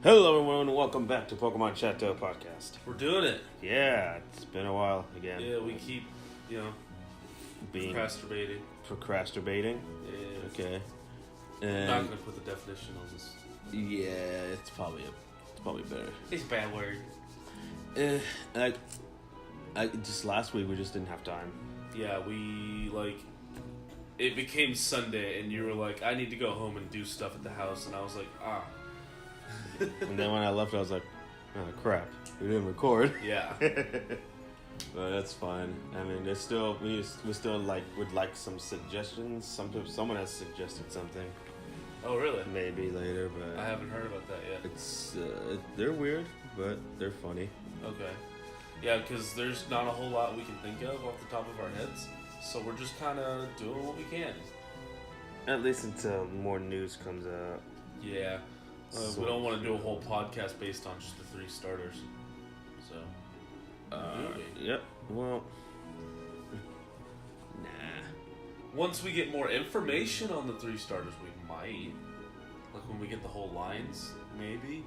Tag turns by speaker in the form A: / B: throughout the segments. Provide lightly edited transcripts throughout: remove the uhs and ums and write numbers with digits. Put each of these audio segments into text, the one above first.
A: Hello everyone, welcome back to Pokémon Chat-eau podcast.
B: We're doing it.
A: Yeah, it's been a while again.
B: Yeah, we keep,
A: Being
B: procrastinating. Yeah.
A: Okay.
B: I'm not gonna put the definition on this.
A: Yeah, it's probably better.
B: It's a bad word.
A: Just last week we just didn't have time.
B: Yeah, it became Sunday, and you were like, "I need to go home and do stuff at the house," and I was like, "Ah."
A: And then when I left, I was like, "Oh crap, we didn't record."
B: Yeah.
A: But that's fine. I mean, we still would like some suggestions. Someone has suggested something.
B: Oh, really?
A: Maybe later, but
B: I haven't heard about that yet.
A: It's they're weird, but they're funny.
B: Okay. Yeah, because there's not a whole lot we can think of off the top of our heads, so we're just kind of doing what we can.
A: At least until more news comes out.
B: Yeah. We don't want to do a whole podcast based on just the 3 starters. So.
A: Yep. Well. Nah.
B: Once we get more information on the 3 starters, we might. Like when we get the whole lines, maybe.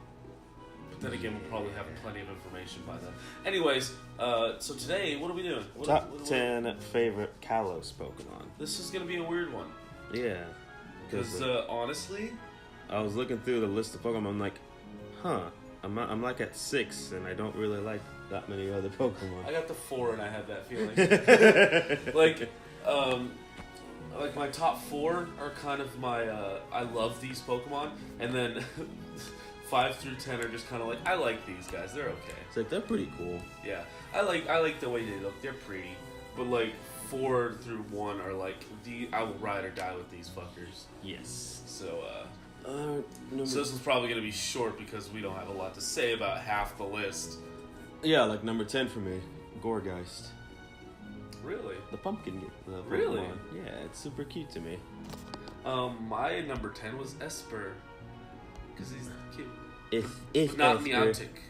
B: But then again, we'll probably have plenty of information by then. Anyways, so today, what are we doing?
A: Top 10 favorite Kalos Pokemon.
B: This is going to be a weird one.
A: Yeah.
B: Because honestly,
A: I was looking through the list of Pokemon, I'm like, I'm like at 6, and I don't really like that many other Pokemon.
B: I got the 4, and I had that feeling. Like my top 4 are kind of my, I love these Pokemon, and then 5 through 10 are just kind of like, I like these guys, they're okay.
A: It's like, they're pretty cool.
B: Yeah, I like the way they look, they're pretty, but like 4 through 1 are like, I will ride or die with these fuckers.
A: Yes.
B: So, so this is probably going to be short because we don't have a lot to say about half the list.
A: Yeah, like number 10 for me, Gourgeist.
B: Really?
A: The pumpkin.
B: Really?
A: Yeah, it's super cute to me.
B: My number 10 was Esper. Because he's cute.
A: If
B: but not
A: Esper.
B: Meowtic.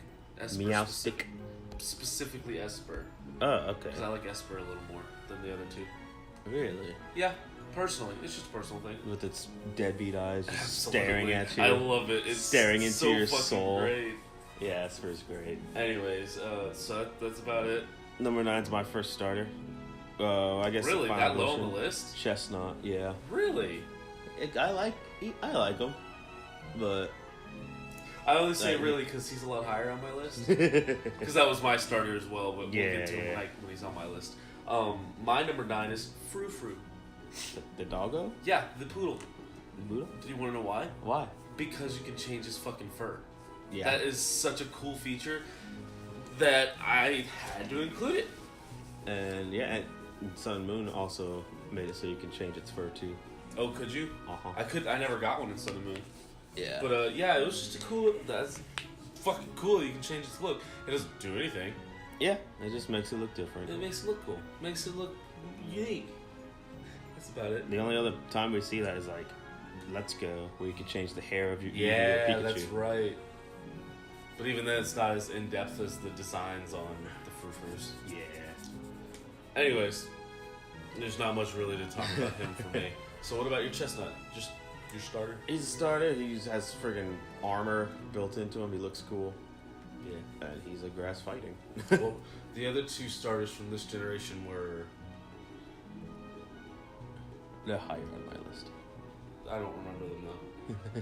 B: Esper.
A: Meowstic.
B: Specifically Esper.
A: Oh, okay.
B: Because I like Esper a little more than the other 2.
A: Really?
B: Yeah. Personally, it's just a personal thing.
A: With its deadbeat eyes just staring at you.
B: I love it. It's
A: staring into
B: so
A: your
B: fucking
A: soul.
B: Great.
A: Yeah, Esper's great.
B: Anyways, so that's about it.
A: Number 9's my first starter. I guess
B: really
A: the
B: that
A: final
B: low on
A: version.
B: the list.
A: Chestnut, yeah.
B: Really?
A: I like him, but
B: I only say really because he's a lot higher on my list. Because that was my starter as well, but we'll get to him when he's on my list. My number 9 is Frou Frou.
A: The doggo?
B: Yeah, the poodle.
A: The poodle?
B: Do you want to know why?
A: Why?
B: Because you can change his fucking fur.
A: Yeah.
B: That is such a cool feature that I had to include it.
A: And yeah, and Sun and Moon also made it so you can change its fur too.
B: Oh, could you?
A: Uh-huh.
B: I never got one in Sun and Moon.
A: Yeah.
B: But yeah, it was just a cool. That's fucking cool. You can change its look. It doesn't do anything.
A: Yeah, it just makes it look different.
B: It makes it look cool. Makes it look unique. That's about it.
A: The only other time we see that is like Let's Go, where you can change the hair of your
B: yeah,
A: Pikachu.
B: That's right. But even then, it's not as in depth as the designs on the Frou-Frous.
A: Yeah.
B: Anyways, there's not much really to talk about him for me. So what about your Chestnut? Just your starter?
A: He's a starter. He has friggin' armor built into him. He looks cool.
B: Yeah.
A: And he's a grass fighting.
B: Well, the other 2 starters from this generation were...
A: They're higher on my list.
B: I don't remember them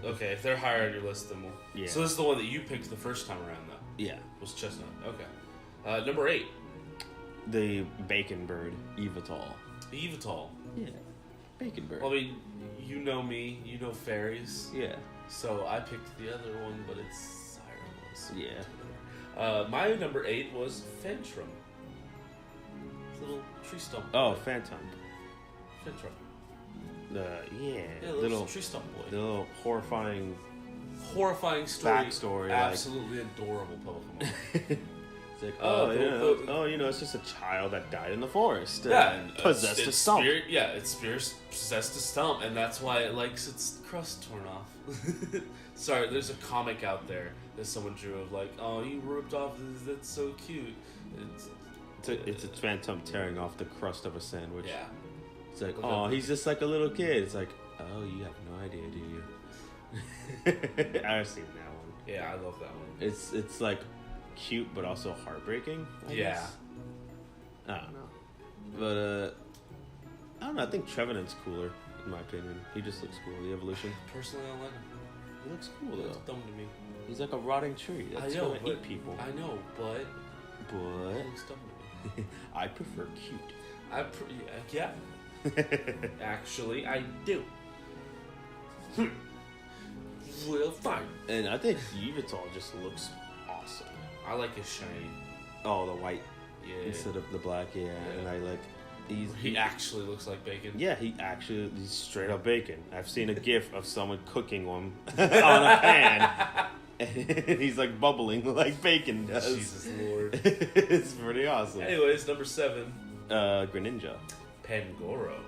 B: though. Okay, if they're higher on your list, then we'll...
A: Yeah.
B: So this is the one that you picked the first time around though?
A: Yeah.
B: Was Chestnut. Okay. Number 8.
A: The Bacon Bird, Evital.
B: Evital.
A: Yeah. Bacon Bird.
B: Well, I mean, you know me, you know fairies.
A: Yeah.
B: So I picked the other one, but it's higher on the list.
A: Yeah.
B: My number 8 was Fentrum. Little tree stump.
A: Oh, Phantom.
B: Fentrum.
A: Yeah,
B: little tree stump boy.
A: The little horrifying
B: story.
A: Backstory.
B: Absolutely adorable Pokemon.
A: It's like, it's just a child that died in the forest.
B: And
A: possessed a stump.
B: Its spirit possessed a stump, and that's why it likes its crust torn off. Sorry, there's a comic out there that someone drew of like, oh, you ripped off. That's so cute.
A: It's a phantom tearing off the crust of a sandwich.
B: Yeah.
A: It's like, oh, he's just like a little kid. It's like, oh, you have no idea, do you? I've seen that one.
B: Yeah, I love that one.
A: It's like cute but also heartbreaking. I guess. I don't know, but I don't know. I think Trevenant's cooler in my opinion. He just looks cool. The evolution.
B: Personally, I don't like him.
A: He looks cool
B: That's
A: though.
B: dumb to me.
A: He's like a rotting tree that's
B: I know,
A: gonna eat people.
B: I know, but
A: But
B: it looks dumb to me.
A: I prefer cute.
B: Yeah. Actually, I do. Well, fine.
A: And I think Yveltal just looks awesome.
B: I like his shiny.
A: Oh, the white
B: Yeah.
A: instead of the black. Yeah,
B: Yeah.
A: and I like.
B: He actually looks like bacon.
A: Yeah, he's straight up bacon. I've seen a gif of someone cooking one on a pan, and he's like bubbling like bacon does.
B: Jesus Lord.
A: It's pretty awesome.
B: Anyways, number 7.
A: Greninja.
B: Pangoro.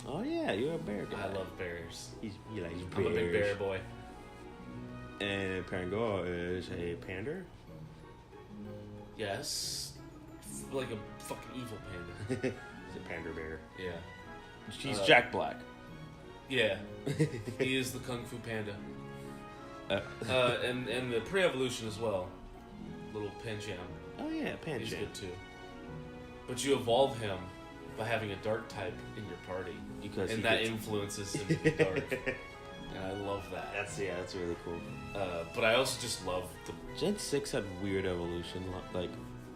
A: Oh yeah, you're a bear guy.
B: I love bears.
A: He's bears.
B: I'm a big bear boy.
A: And Pangoro is a pander.
B: Yes. Like a fucking evil panda.
A: He's a pander bear.
B: Yeah.
A: She's Jack Black.
B: Yeah. He is the Kung Fu Panda.
A: Uh,
B: And the pre-evolution as well. Little Pancham.
A: oh yeah,
B: He's
A: Pancham.
B: good too. But you evolve him by having a dark type in your party.
A: Because
B: And
A: he
B: that
A: gets-
B: influences him to be dark. And I love that.
A: That's really cool.
B: But I also just love the...
A: Gen 6 had weird evolution, like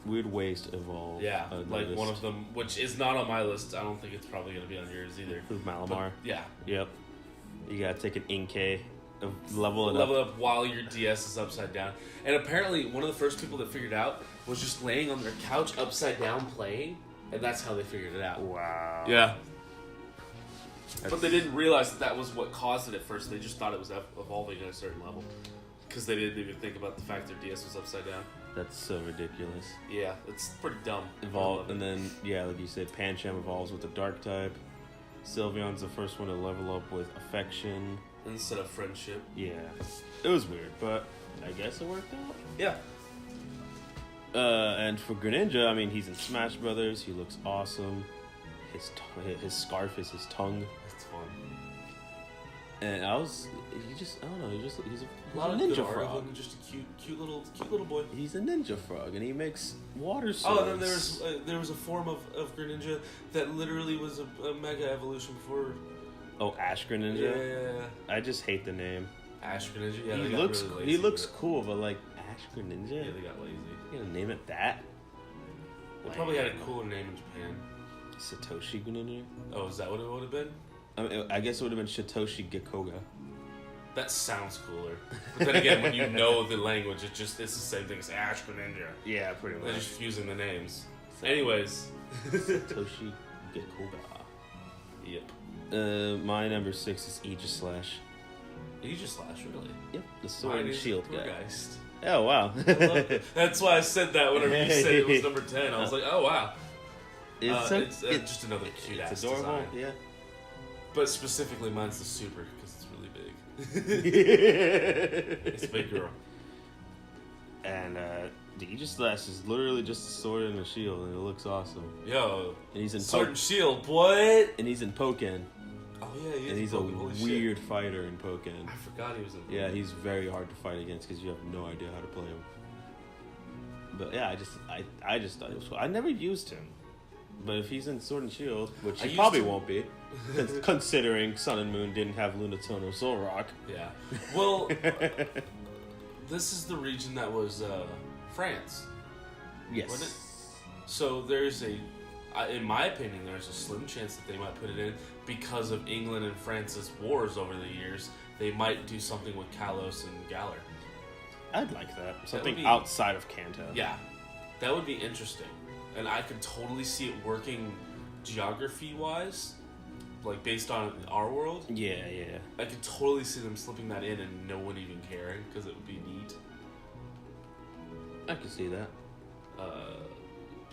A: weird ways to evolve.
B: Yeah,
A: I've
B: like
A: noticed.
B: one of them, which is not on my list. I don't think it's probably going to be on yours either.
A: With Malamar.
B: But, yeah.
A: Yep. You gotta take an Inkay, level it
B: Level
A: up.
B: up while your DS is upside down. And apparently, one of the first people that figured out was just laying on their couch upside down playing, and that's how they figured it out.
A: Wow.
B: Yeah. But they didn't realize that was what caused it at first. They just thought it was evolving at a certain level. Because they didn't even think about the fact their DS was upside down.
A: That's so ridiculous.
B: Yeah, it's pretty dumb.
A: Evolve, and then, yeah, like you said, Pancham evolves with the dark type. Sylveon's the first one to level up with affection.
B: Instead of friendship.
A: Yeah. It was weird, but I guess it worked out.
B: Yeah.
A: And for Greninja, I mean, he's in Smash Brothers. He looks awesome. His scarf is his tongue.
B: It's fun.
A: And I don't know, he's a
B: A lot of
A: ninja
B: good art of
A: frog.
B: him, just a cute little boy.
A: He's a ninja frog, and he makes water swords.
B: Oh, and then there was a form of Greninja that literally was a mega evolution before.
A: Oh, Ash Greninja?
B: Yeah.
A: I just hate the name.
B: Ash Greninja. Yeah,
A: he
B: they got
A: looks
B: really
A: he
B: lazy
A: looks
B: with it.
A: cool, but like Ash Greninja?
B: Yeah, they got lazy.
A: You gonna name it that?
B: They probably had a cooler name in Japan.
A: Satoshi Greninja?
B: Oh, is that what it would have been?
A: I guess it would have been Satoshi Gikoga.
B: That sounds cooler. But then again, when you know the language, it's the same thing as Ash Greninja.
A: Yeah, pretty
B: They're
A: much.
B: just fusing the names. Anyways.
A: Satoshi Gikoga.
B: Yep.
A: My number 6 is Aegislash.
B: Aegislash, really?
A: Yep, the sword
B: Mine
A: and
B: is
A: shield guy.
B: Geist.
A: Oh, wow.
B: I love it. That's why I said that whenever you said it was number 10. I was like, oh, wow. It's just another cute ass
A: It's adorable,
B: design.
A: yeah.
B: But specifically, mine's the super because it's really big. It's a big girl.
A: And the Aegislash is literally just a sword and a shield, and it looks awesome.
B: Yo,
A: And he's in
B: Sword and Shield, what?
A: and he's in Pokken,
B: Oh yeah, he is.
A: and he's
B: Pokemon. Holy
A: a
B: shit.
A: weird fighter in Pokken.
B: I forgot he was in.
A: Yeah, he's very hard to fight against because you have no idea how to play him. But yeah, I just thought it was cool. I never used him, but if he's in Sword and Shield, which
B: I
A: he
B: used
A: probably
B: him-
A: won't be, considering Sun and Moon didn't have Lunatone or Solrock.
B: Yeah. Well, this is the region that was France.
A: Yes.
B: Wasn't it? So there's in my opinion, there's a slim chance that they might put it in because of England and France's wars over the years. They might do something with Kalos and Galar.
A: I'd like that. Something
B: be-
A: outside of Kanto.
B: Yeah, that would be interesting, and I could totally see it working geography-wise, like based on our world.
A: Yeah, yeah.
B: I could totally see them slipping that in and no one even caring because it would be neat.
A: I can see that.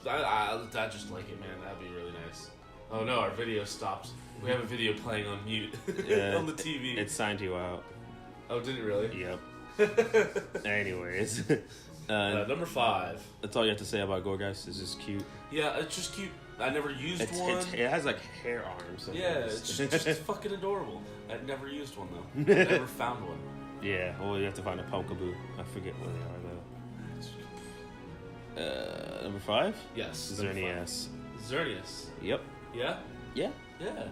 B: I just like it, man. That'd be really nice. Oh no, our video stopped. We have a video playing on mute
A: Yeah.
B: on the TV.
A: It signed you out.
B: Oh, did it really?
A: Yep. Anyways.
B: Number 5.
A: That's all you have to say about Gorgeist. It's just cute.
B: Yeah, it's just cute. I never used one.
A: It has like hair arms.
B: Yeah, it's just fucking adorable. I'd never used one though. Never found one.
A: Yeah, well, you have to find a Pumpkaboo. I forget where they are, though. Number 5?
B: Yes.
A: Xerneas.
B: Xerneas.
A: Yep.
B: Yeah?
A: Yeah.
B: Yeah.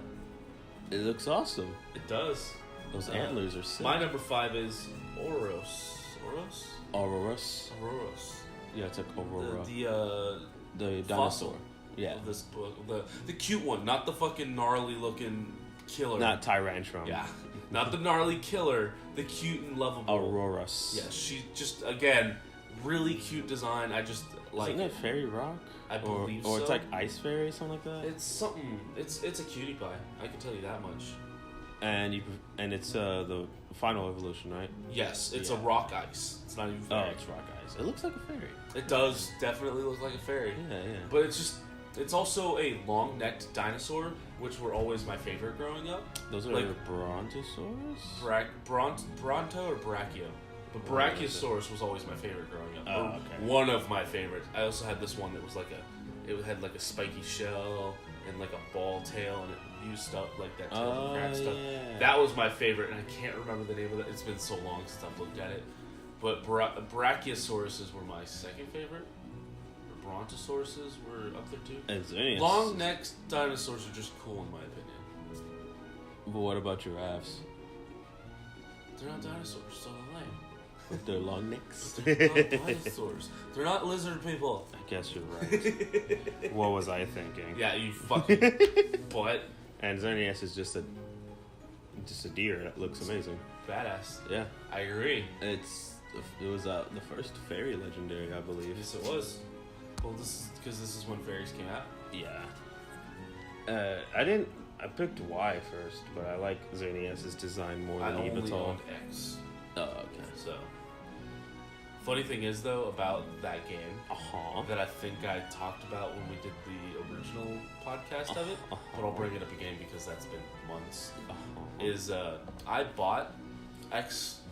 A: It looks awesome.
B: It does.
A: Those antlers are sick.
B: My number 5 is Oros. Oros?
A: Aurorus.
B: Auroros.
A: Yeah, it's like Aurora.
B: The
A: dinosaur. Yeah.
B: Of this book. The cute one, not the fucking gnarly looking killer.
A: Not Tyrantrum.
B: Yeah. Not the gnarly killer, the cute and lovable.
A: Aurorus.
B: Yeah, she just, again, really cute design. I just like
A: Isn't it Fairy Rock?
B: I believe
A: or
B: so.
A: it's like Ice Fairy, something like that?
B: It's something, it's a cutie pie. I can tell you that much.
A: And it's the final evolution, right?
B: Yes, it's a rock ice. It's not even fairy.
A: Oh, it's rock ice. It looks like a fairy.
B: It does definitely look like a fairy.
A: Yeah.
B: But it's also a long-necked dinosaur, which were always my favorite growing up.
A: Those are
B: like
A: Brontosaurus?
B: Bronto or Brachio? But Brachiosaurus was always my favorite growing up.
A: Oh, okay.
B: One of my favorites. I also had this one that was it had like a spiky shell and like a ball tail, and it used up like that tail to crack stuff.
A: Yeah.
B: That was my favorite, and I can't remember the name of it. It's been so long since I've looked at it. But Brachiosauruses were my second favorite. Brontosauruses were up there too.
A: And Xerneas.
B: Long-necked dinosaurs are just cool in my opinion.
A: But what about giraffes?
B: They're not dinosaurs, so they're lame.
A: With their long necks?
B: They're not dinosaurs. They're not lizard people.
A: I guess you're right. What was I thinking?
B: Yeah, you fucking butt.
A: And Xerneas is just a deer that looks amazing.
B: Badass.
A: Yeah.
B: I agree.
A: It was the first fairy legendary, I believe.
B: Yes, it was. Well, this is when fairies came out.
A: Yeah. I picked Y first, but I like Xerneas' design more than
B: I only
A: Evital.
B: owned X.
A: Oh, okay.
B: So, funny thing is though about that game that I think I talked about when we did the original podcast of it, but I'll bring it up again because that's been months. Is I bought X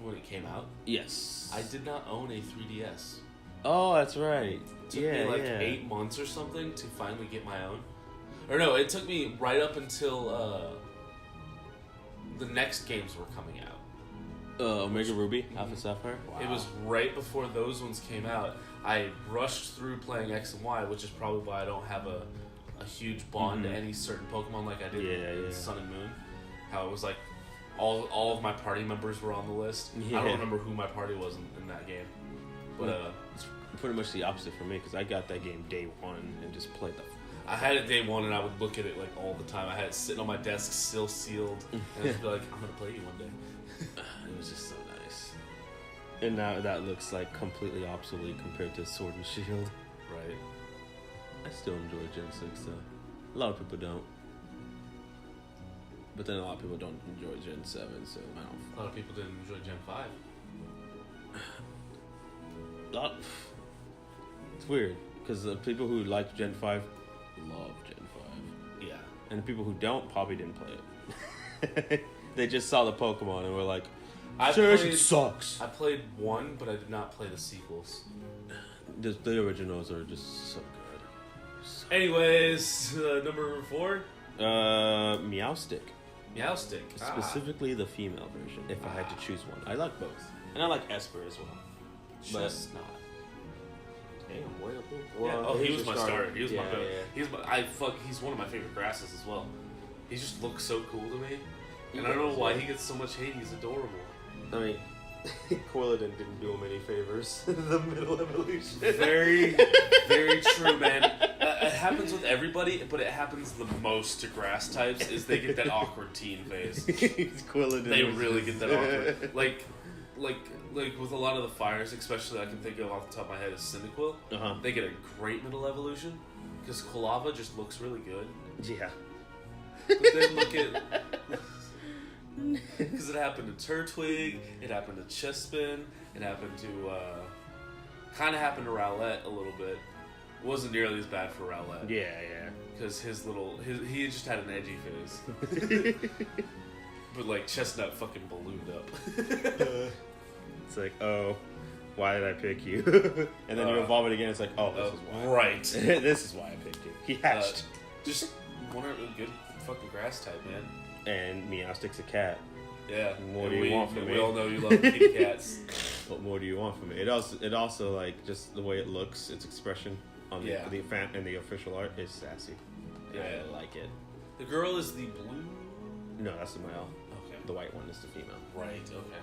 B: when it came out.
A: Yes.
B: I did not own a 3DS.
A: Oh, that's right.
B: It took me like 8 months or something to finally get my own. Or no, it took me right up until the next games were coming out.
A: Omega Ruby, Alpha Sapphire. Wow.
B: It was right before those ones came out. I rushed through playing X and Y, which is probably why I don't have a huge bond to any certain Pokemon like I did in Sun and Moon. How it was like all of my party members were on the list. I don't remember who my party was in that game. But
A: it's pretty much the opposite for me because I got that game day one and just played the.
B: I had it day one and I would look at it like all the time. I had it sitting on my desk, still sealed, and I'd be like, "I'm gonna play you one day."
A: It was just so nice. And now that looks like completely obsolete compared to Sword and Shield.
B: Right.
A: I still enjoy Gen 6 though. A lot of people don't. But then a lot of people don't enjoy Gen 7, so I don't.
B: A lot of people didn't enjoy Gen 5.
A: It's weird because the people who like Gen 5 love Gen 5.
B: Yeah.
A: And the people who don't probably didn't play it. They just saw the Pokemon and were like, it sucks.
B: I played 1, but I did not play the sequels.
A: The originals are just so good.
B: Anyways, number 4?
A: Meowstic.
B: Meowstic.
A: Specifically the female version, if I had to choose one. I like both. And I like Esper as well.
B: Chestnut.
A: Damn, way up there.
B: Well, he was my starter. He was my
A: yeah.
B: He's one of my favorite grasses as well. He just looks so cool to me. And I don't know why he gets so much hate. He's adorable.
A: I mean, Quilladin didn't do him any favors. The middle evolution.
B: Very, very true, man. It happens with everybody, but it happens the most to grass types is they get that awkward teen phase.
A: Quilladin.
B: They really get that awkward. Like with a lot of the fires, especially I can think of off the top of my head is Cyndaquil. They get a great middle evolution because Quilava just looks really good.
A: Yeah.
B: But then look at... Because it happened to Turtwig, it happened to Chespin, it happened to... kind of happened to Rowlet a little bit. Wasn't nearly as bad for Rowlet.
A: Yeah.
B: Because he just had an edgy phase. But like Chestnut fucking ballooned up.
A: It's like, oh, why did I pick you? And then you evolve it again, it's like, oh, this is why.
B: Right.
A: This is why I picked you. He hatched.
B: Just one good fucking grass type, man.
A: And Meowstic's a cat.
B: Yeah.
A: What more do you want from me?
B: We all know you love kitty cats.
A: What more do you want from me? It also like just the way it looks, its expression on the fan and the official art is sassy.
B: Yeah,
A: I like it.
B: The girl is the blue.
A: No, that's the male.
B: Okay.
A: The white one is the female.
B: Right. Okay.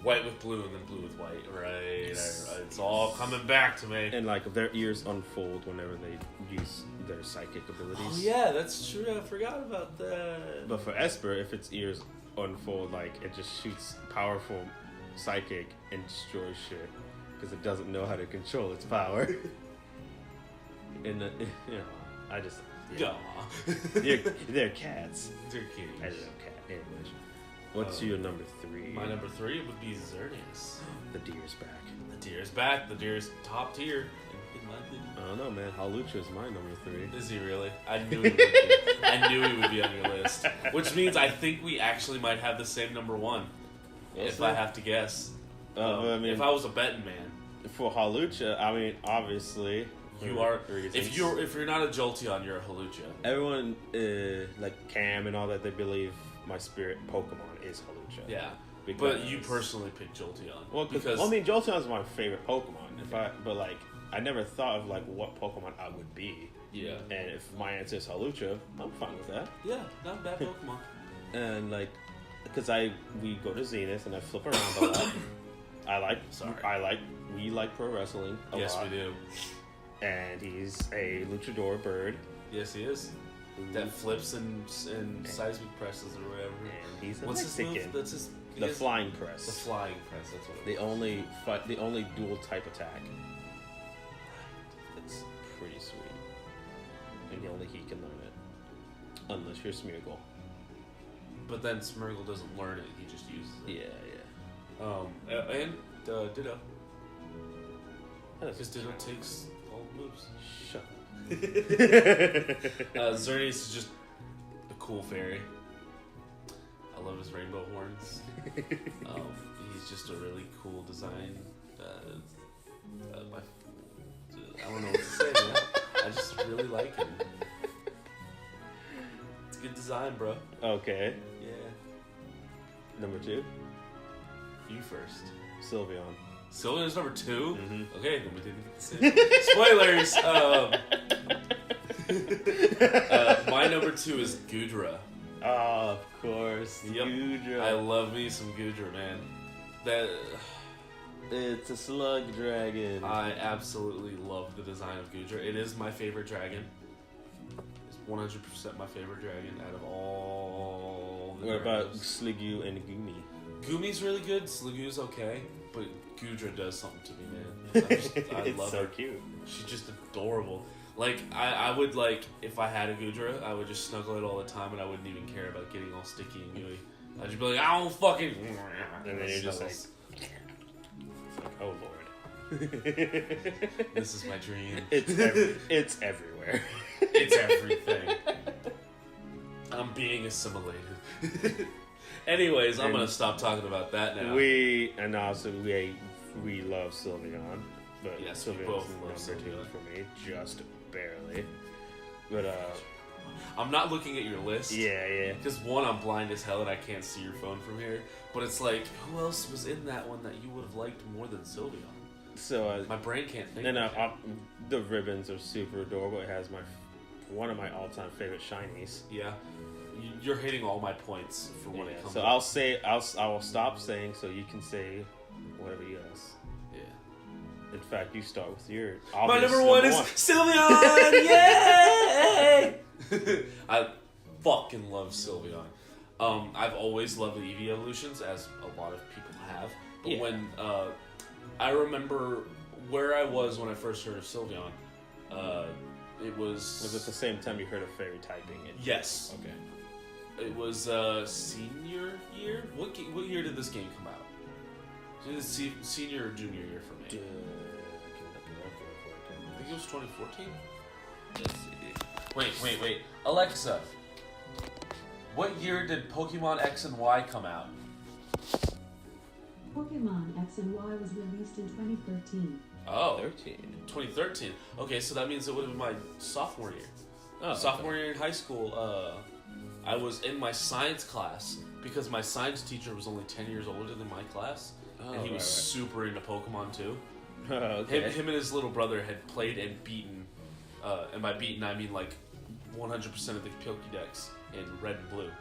B: White with blue and then blue with white. Right. It's all coming back to me.
A: And like their ears unfold whenever they use their psychic abilities.
B: Oh yeah, that's true. I forgot about that.
A: But for Esper, if its ears unfold, like it just shoots powerful psychic and destroys shit because it doesn't know how to control its power. And I just they're cats.
B: They're kitties.
A: I love cat. Anyways, what's your number 3?
B: My number 3 would be Xerneas.
A: The deer's back.
B: The deer's back. The deer's top tier. In my opinion.
A: I don't know, man. Halucha is my number 3.
B: Is he really? I knew he would be. I knew he would be on your list. Which means I think we actually might have the same number 1. If I have to guess. If I was a betting man.
A: For Halucha, I mean, obviously,
B: you are. If you're not a Jolteon, you're a Halucha.
A: Everyone, like Cam and all that, they believe my spirit Pokemon is Halucha.
B: Yeah. But you personally picked Jolteon.
A: Well, I mean, Jolteon is my favorite Pokemon. But like, I never thought of like what Pokemon I would be.
B: Yeah.
A: And if my answer is Halucha, I'm fine with that.
B: Yeah, not a bad Pokemon.
A: And like, because we go to Zenith and I flip around a lot. We like pro wrestling a lot.
B: Yes, we do.
A: And he's a luchador bird.
B: Yes, he is. That flips and seismic presses or whatever.
A: And he's a
B: What's
A: Mexican.
B: his move? That's
A: the flying press.
B: The flying press. That's what it is.
A: The only dual type attack. It's pretty sweet. And only he can learn it, unless you're Smeargle.
B: But then Smeargle doesn't learn it; he just uses it.
A: Yeah.
B: And Ditto.
A: Because
B: Ditto takes all the moves.
A: Shut
B: up. Xerneas is just a cool fairy. I love his rainbow horns. He's just a really cool design. I don't know what to say, man. I just really like him. It's a good design, bro.
A: Okay.
B: Yeah. Number
A: 2?
B: You first.
A: Sylveon.
B: Sylveon's number 2?
A: Mm-hmm.
B: Okay, then we didn't get the same. Spoilers! My number 2 is Goodra.
A: Oh, of course.
B: Yep.
A: Goodra.
B: I love me some Goodra, man.
A: It's a slug dragon.
B: I absolutely love the design of Goodra. It is my favorite dragon. It's 100% my favorite dragon out of all the
A: What about
B: dragons.
A: Sliggoo and Goomy?
B: Goomy's really good. Sliggoo's okay. But Goodra does something to me, man. I love her.
A: It's so cute.
B: She's just adorable. Like, I would, like, if I had a Goodra, I would just snuggle it all the time and I wouldn't even care about getting all sticky and gooey. I'd just be like, I don't fucking...
A: And then you're just like... Oh, Lord.
B: This is my dream.
A: It's everywhere.
B: It's everything. I'm being assimilated. Anyways, I'm going to stop talking about that now.
A: We love Sylveon. But
B: yes, we
A: Sylveon's
B: both love
A: number 2
B: Sylveon.
A: for me. Just barely. But,
B: I'm not looking at your list.
A: Yeah.
B: Because one, I'm blind as hell and I can't see your phone from here. But it's like, who else was in that one that you would have liked more than Sylveon?
A: So my
B: brain can't think.
A: The ribbons are super adorable. It has one of my all-time favorite shinies.
B: Yeah, you're hitting all my points for when it comes.
A: So I will stop saying so you can say whatever you else.
B: Yeah.
A: In fact, you start with your.
B: My number one is Sylveon. Yay! I fucking love Sylveon. I've always loved the Eevee evolutions, as a lot of people have. But when I remember where I was when I first heard of Sylveon, it was...
A: Was it the same time you heard of fairy typing?
B: Yes.
A: Okay.
B: It was senior year? What year did this game come out? So it's senior or junior year for me. I think it was 2014?
A: Let's see.
B: Wait. Alexa, what year did Pokemon X and Y come out?
C: Pokemon X and Y was released in 2013.
B: Oh. 2013. Okay, so that means it would have been my sophomore year.
A: Oh,
B: sophomore year in high school. I was in my science class because my science teacher was only 10 years older than my class, and he was super into Pokemon too.
A: Okay.
B: Him and his little brother had played and beaten, and by beaten I mean like 100% of the Pokédex in Red and Blue.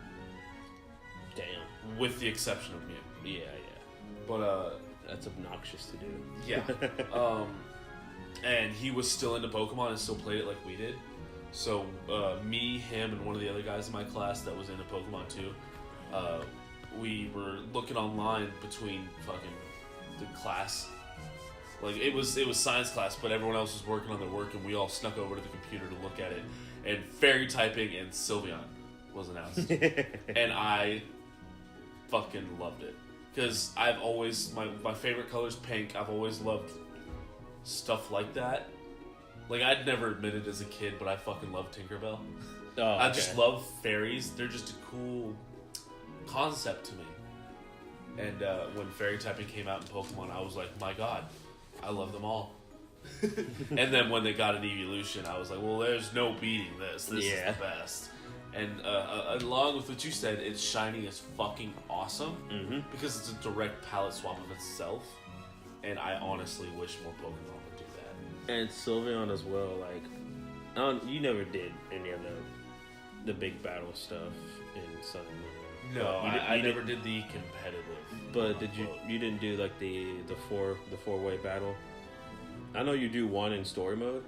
A: Damn.
B: With the exception of Mew.
A: Yeah.
B: But
A: that's obnoxious to do.
B: Yeah. And he was still into Pokemon and still played it like we did. So me, him, and one of the other guys in my class that was into Pokemon too, we were looking online between fucking the class. Like it was science class, but everyone else was working on their work, and we all snuck over to the computer to look at it. And fairy typing and Sylveon was announced, and I fucking loved it because I've always my favorite color's pink. I've always loved stuff like that. Like I'd never admitted as a kid, but I fucking love Tinkerbell.
A: Oh, okay.
B: I just love fairies. They're just a cool concept to me. And when fairy typing came out in Pokemon, I was like, my god, I love them all. And then when they got an evolution, I was like, well, there's no beating this. This is the best. And along with what you said, its shiny is fucking awesome because it's a direct palette swap of itself. And I honestly wish more Pokemon would do that.
A: And Sylveon as well. Like, you never did any of the big battle stuff in Sun and Moon.
B: No, I never did the competitive.
A: But you didn't do like the four-way battle? I know you do one in story mode.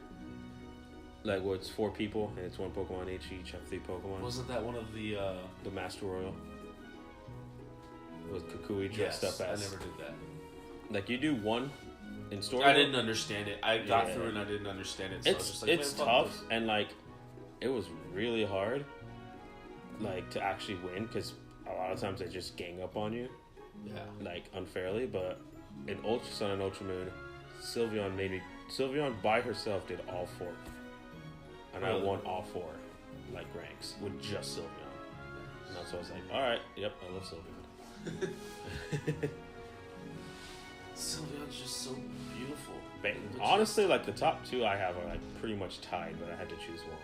A: Like where it's 4 people and it's 1 Pokemon each have 3 Pokemon.
B: Wasn't that one of the
A: Master Royal? With Kukui dressed up as.
B: I never did that.
A: Like you do one in story.
B: I didn't understand it. I got through it and I didn't understand it. So I was just like,
A: it's tough and like it was really hard, like to actually win because a lot of times they just gang up on you, like unfairly. But in Ultra Sun and Ultra Moon, Sylveon by herself did all 4, and I won all 4 like ranks with just Sylveon. And that's why I was like, all right, yep, I love Sylveon.
B: Sylveon's just so beautiful.
A: Honestly, like the top 2 I have are like pretty much tied, but I had to choose one.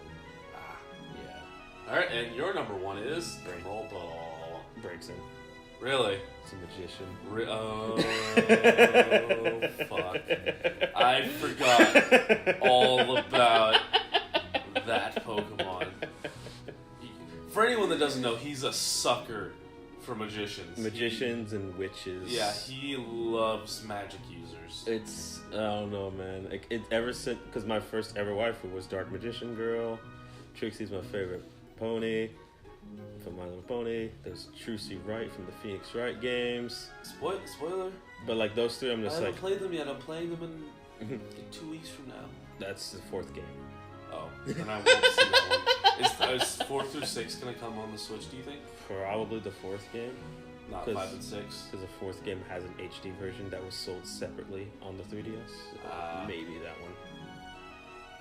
B: Yeah. All right, and your number 1 is Drumroll Ball.
A: Braixen.
B: Really?
A: It's a magician.
B: Oh, fuck. I forgot all about that Pokemon. For anyone that doesn't know, he's a sucker for magicians and witches. Yeah, he loves magic users.
A: It's I don't know, man. Like ever since, because my first ever waifu was Dark Magician Girl. Trixie's my favorite pony from My Little Pony. There's Trucy Wright from the Phoenix Wright games.
B: Spoiler.
A: But like those 3, I'm just
B: I haven't played them yet. I'm playing them in like 2 weeks from now.
A: That's the 4th game.
B: Oh, then I won't see that one. Is 4 through 6 gonna come on the Switch? Do you think?
A: Probably the 4th game.
B: Not 5 and 6.
A: Because the 4th game has an HD version that was sold separately on the 3DS. So maybe that one.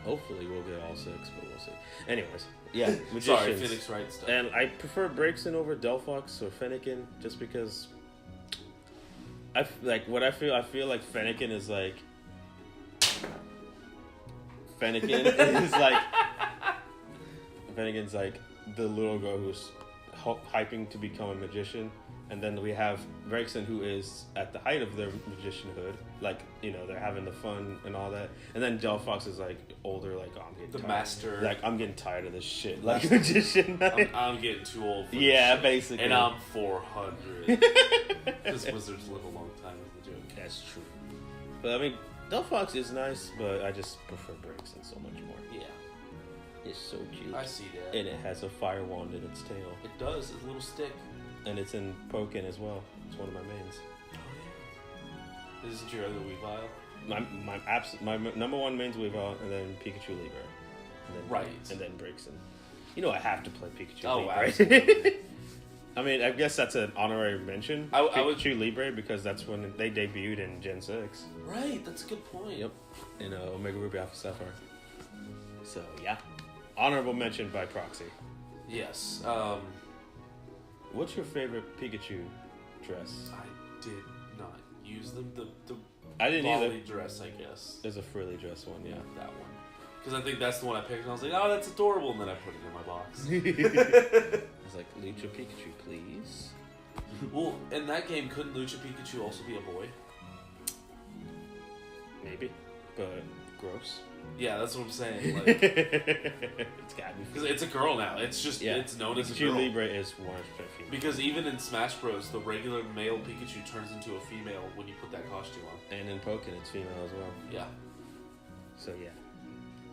A: Hopefully we'll get all 6, but we'll see. Anyways, yeah, magicians.
B: Sorry, Phoenix Wright stuff.
A: And I prefer Braixen over Delphox or Fennekin, just because I feel like Fennekin is like Fennekin's like the little girl who's hyping to become a magician, and then we have Braixen, who is at the height of their magicianhood, like, you know, they're having the fun and all that, and then Delphox is like older, like, oh, I'm getting tired.
B: Master,
A: like, I'm getting tired of this shit, like magician.
B: I'm getting too old for this shit.
A: Basically,
B: and I'm 400. Because wizards live a long time with the joke.
A: That's true. But I mean, Delphox is nice, but I just prefer Braixen so much more.
B: Yeah.
A: It's so cute.
B: I see that.
A: And it has a fire wand in its tail.
B: It does. It's a little stick.
A: And it's in Pokken as well. It's one of my mains.
B: Oh, yeah. This is your other Weavile?
A: My number 1 main's Weavile, and then Pikachu Libre. And then, And then Braixen. You know I have to play Pikachu Libre.
B: Absolutely.
A: I mean, I guess that's an honorary mention. Pikachu Libre, because that's when they debuted in Gen 6.
B: Right, that's a good point.
A: Yep. In Omega Ruby Alpha Sapphire. So, yeah. Honorable mention by proxy.
B: Yes.
A: What's your favorite Pikachu dress?
B: I did not use them. The
A: I didn't either.
B: dress, I guess.
A: There's a frilly dress one, yeah.
B: That one. Because I think that's the one I picked, and I was like, oh, that's adorable, and then I put it in my box.
A: I was like, Lucha Pikachu, please.
B: Well, in that game, couldn't Lucha Pikachu also be a boy?
A: Maybe, but gross.
B: Yeah, that's what I'm saying. Like,
A: It's gotta be
B: because it's a girl now. It's just it's known as a
A: Pikachu
B: girl.
A: Libre is 100% female.
B: Because even in Smash Bros, the regular male Pikachu turns into a female when you put that costume on.
A: And in Pokken, it's female as well.
B: Yeah.
A: So yeah,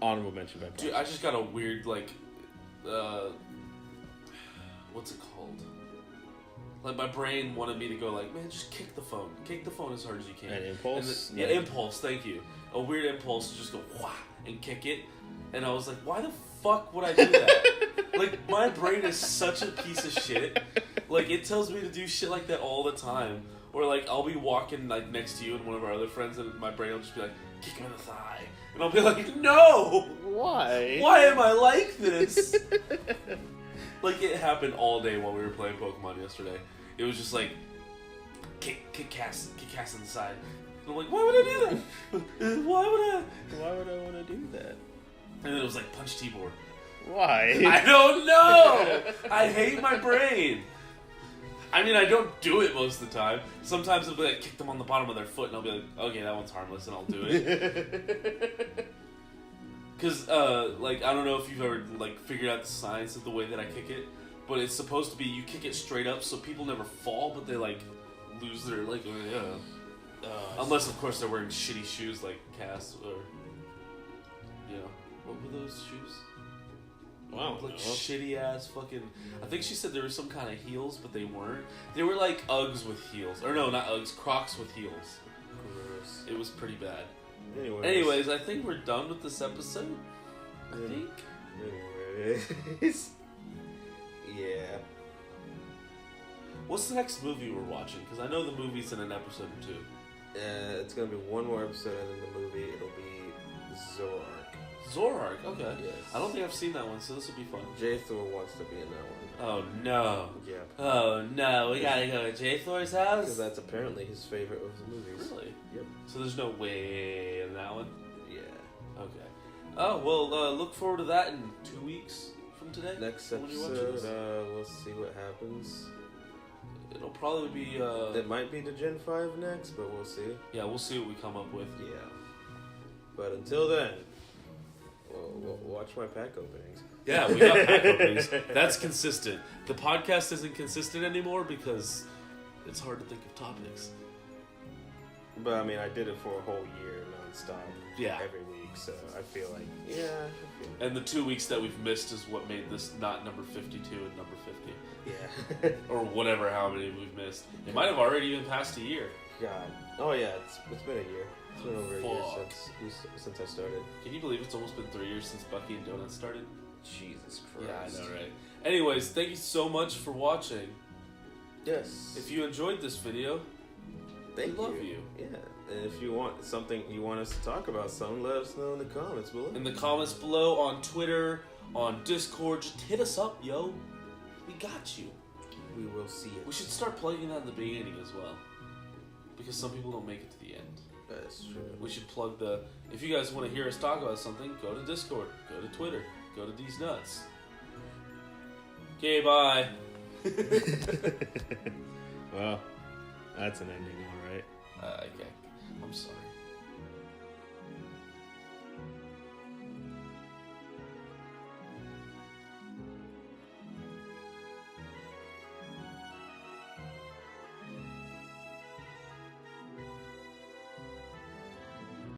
A: honorable mention by
B: Dude, I just got a weird what's it called? Like my brain wanted me to go like, man, just kick the phone as hard as you can.
A: An impulse.
B: Impulse. Thank you. A weird impulse to just go whah and kick it, and I was like, why the fuck would I do that? Like my brain is such a piece of shit. Like it tells me to do shit like that all the time. Or like I'll be walking like next to you and one of our other friends, and my brain will just be like, kick him in the thigh, and I'll be like, no.
A: Why?
B: Why am I like this? Like it happened all day while we were playing Pokemon yesterday. It was just like kick Cass in the side. And I'm like, why would I do that? Why
A: would I want to do that?
B: And then it was like punch T-board.
A: Why?
B: I don't know. I hate my brain. I mean, I don't do it most of the time. Sometimes I'll be like, kick them on the bottom of their foot, and I'll be like, okay, that one's harmless, and I'll do it. Because, like, I don't know if you've ever, like, figured out the science of the way that I kick it, but it's supposed to be you kick it straight up so people never fall, but they, like, lose their, like, unless, of course, they're wearing shitty shoes like Cass, or, you know, what were those shoes?
A: Wow.
B: Like, shitty-ass fucking... I think she said there were some kind of heels, but they weren't. They were, like, Uggs with heels. Or, no, not Uggs, Crocs with heels.
A: Gross.
B: It was pretty bad.
A: Anyways,
B: I think we're done with this episode. I think.
A: Anyways. Yeah.
B: What's the next movie we're watching? Because I know the movie's in an episode or two.
A: It's gonna be one more episode, and then the movie, it'll be Zorark.
B: Zorark, okay.
A: Yes.
B: I don't think I've seen that one, so this will be fun.
A: J-Thor wants to be in that one.
B: Oh, no.
A: Yeah.
B: Oh, no. We gotta go to J-Thor's house?
A: Because that's apparently his favorite of the movies.
B: Really?
A: Yep.
B: So there's no way in that one?
A: Yeah.
B: Okay. Oh, well, look forward to that in 2 weeks from today.
A: Next
B: when you watch this.
A: episode, we'll see what happens.
B: It'll probably be,
A: It might be the Gen 5 next, but we'll see.
B: Yeah, we'll see what we come up with.
A: Yeah. But until then, we'll watch my pack openings.
B: Yeah, we got pack openings. That's consistent. The podcast isn't consistent anymore because it's hard to think of topics.
A: But, I mean, I did it for a whole year nonstop.
B: Yeah.
A: Every week, so I feel like,
B: And the 2 weeks that we've missed is what made this not number 52 and number 50.
A: Yeah.
B: Or whatever, how many we've missed. It might have already even passed a year.
A: God. Oh, yeah, it's been a year. It's been over a year since I started.
B: Can you believe it's almost been 3 years since Bucky and Donuts started?
A: Jesus Christ.
B: Yeah, I know, right? Anyways, thank you so much for watching.
A: Yes.
B: If you enjoyed this video, we love you.
A: Yeah. And if you want something you want us to talk about, let us know in the comments below.
B: In the comments below, on Twitter, on Discord, just hit us up, yo. We got you.
A: We will see it.
B: We should start plugging that in the beginning as well. Because some people don't make it to the end.
A: That's true.
B: We should plug if you guys want to hear us talk about something, go to Discord, go to Twitter, go to These Nuts. Okay, bye.
A: Well, that's an ending, alright.
B: Okay. I'm sorry.